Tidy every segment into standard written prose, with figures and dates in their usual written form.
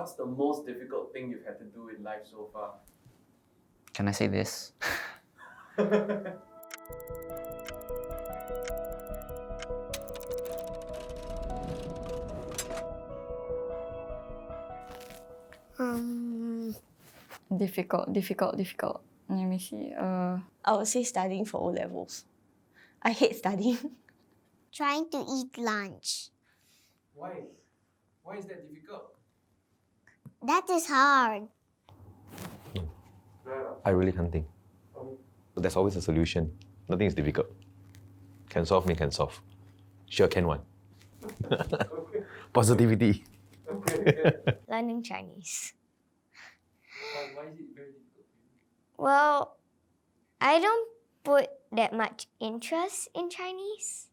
What's the most difficult thing you've had to do in life so far? Can I say this? Difficult. Let me see. I would say studying for O-levels. I hate studying. Trying to eat lunch. Why? Why is that difficult? That is hard. I really can't think. There's always a solution. Nothing is difficult. Can solve, me can solve. Sure can one. Positivity. Learning Chinese. Why is it very difficult? Well, I don't put that much interest in Chinese.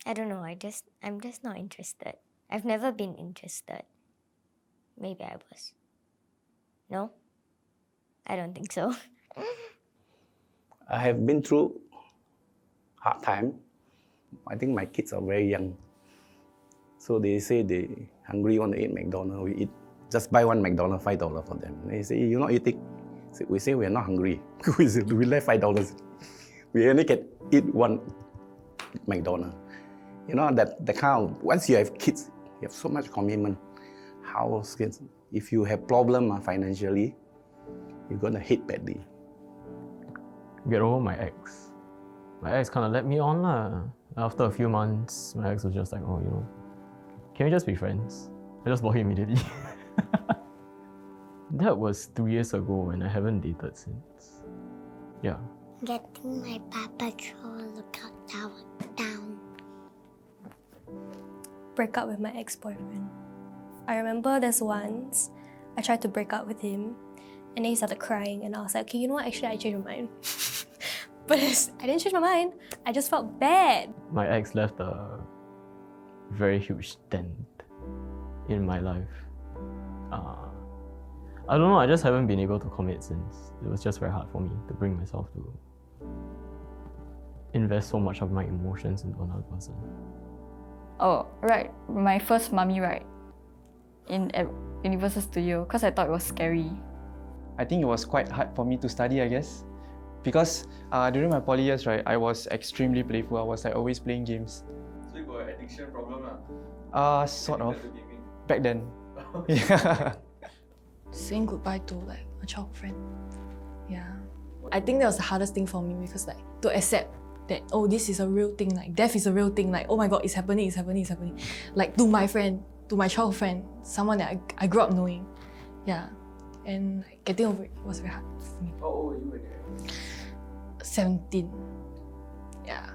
I don't know, I'm just not interested. I've never been interested. Maybe I was. No? I don't think so. I have been through hard time. I think my kids are very young. So they say they hungry, want to eat McDonald's, we eat. Just buy one McDonald's, $5 for them. They say, you're not eating. So we say we're not hungry. We left $5. We only can eat one McDonald's. You know, that kind of, once you have kids, you have so much commitment. House kids. If you have problem financially, you're gonna hit badly. Get over my ex. My ex kind of let me on lah. After a few months, my ex was just like, oh, you know, can we just be friends? I just blocked him immediately. That was 3 years ago and I haven't dated since. Yeah. Getting my Paw Patrol lookout tower down. Break up with my ex-boyfriend. I remember there's once I tried to break up with him and then he started crying and I was like, okay, you know what, actually I changed my mind. But I didn't change my mind, I just felt bad. My ex left a very huge dent in my life. I don't know, I just haven't been able to commit since. It was just very hard for me to bring myself to invest so much of my emotions into another person. Oh, right. My first mummy ride at Universal Studio because I thought it was scary. I think it was quite hard for me to study, I guess. Because during my poly years, right, I was extremely playful. I was like always playing games. So you got an addiction problem lah? Sort of. Back then. Yeah. Saying goodbye to like a childhood friend. Yeah. I think that was the hardest thing for me because like to accept that, oh, this is a real thing, like death is a real thing, like oh my god, it's happening. Like to my friend, to my childhood friend, someone that I grew up knowing. Yeah. And like, getting over it was very hard for me. How old were you when you were 17. Yeah.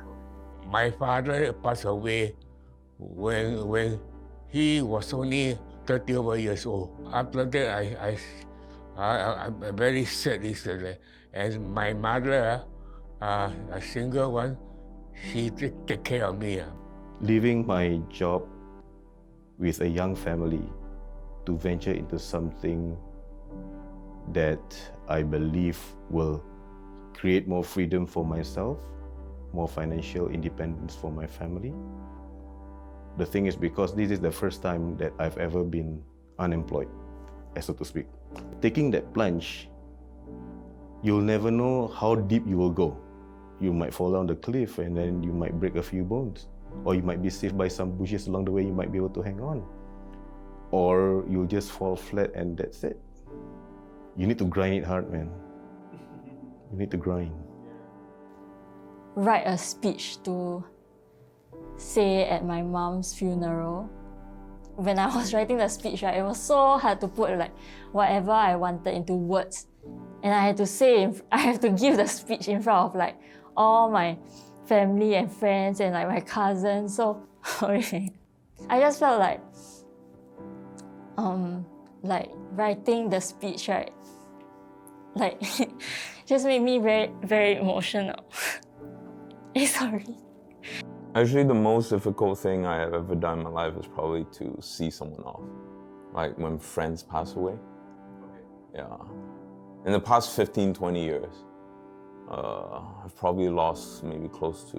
My father passed away when he was only 30 over years old. After that, I'm very sad. And my mother, a single one, she take care of me. Leaving my job with a young family to venture into something that I believe will create more freedom for myself, more financial independence for my family. The thing is, because this is the first time that I've ever been unemployed, so to speak. Taking that plunge, you'll never know how deep you will go. You might fall down the cliff and then you might break a few bones. Or you might be saved by some bushes along the way, you might be able to hang on. Or you'll just fall flat and that's it. You need to grind it hard, man. You need to grind. Write a speech to say at my mom's funeral. When I was writing the speech, right, it was so hard to put like whatever I wanted into words. And I had to give the speech in front of like all my family and friends and like my cousins. So I just felt like writing the speech, right, like just made me very, very emotional. Sorry. Actually, the most difficult thing I have ever done in my life is probably to see someone off. Like when friends pass away. Yeah. In the past 15, 20 years, I've probably lost maybe close to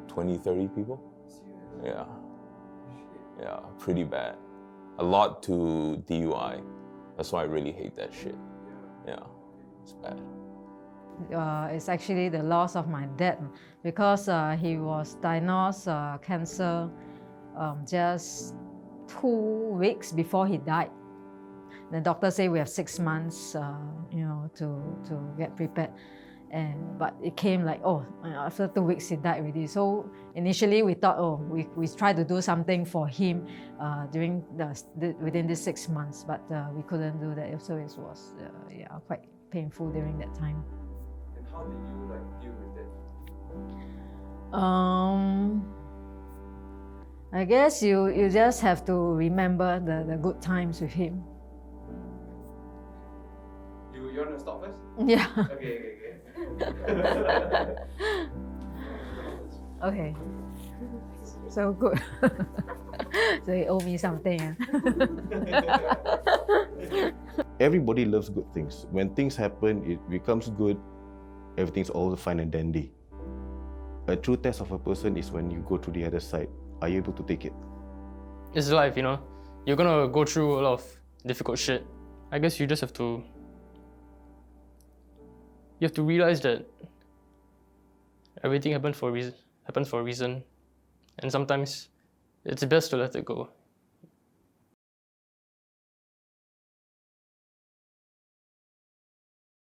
20, 30 people. Yeah. Yeah, pretty bad. a lot to DUI. That's why I really hate that shit. Yeah, it's bad. It's actually the loss of my dad because he was diagnosed cancer just 2 weeks before he died. The doctor said we have 6 months, to get prepared. But it came like, after 2 weeks he died already. So initially we thought, we try to do something for him within these 6 months, but we couldn't do that. So it was quite painful during that time. And how did you deal with it? I guess you just have to remember the good times with him. You want to stop first? Yeah. Okay. Okay. So good. So you owe me something. Everybody loves good things. When things happen, it becomes good, everything's all fine and dandy. A true test of a person is when you go to the other side. Are you able to take it? It's life, You're gonna go through a lot of difficult shit. I guess you just have to... You have to realize that everything happens for a reason. And sometimes it's best to let it go.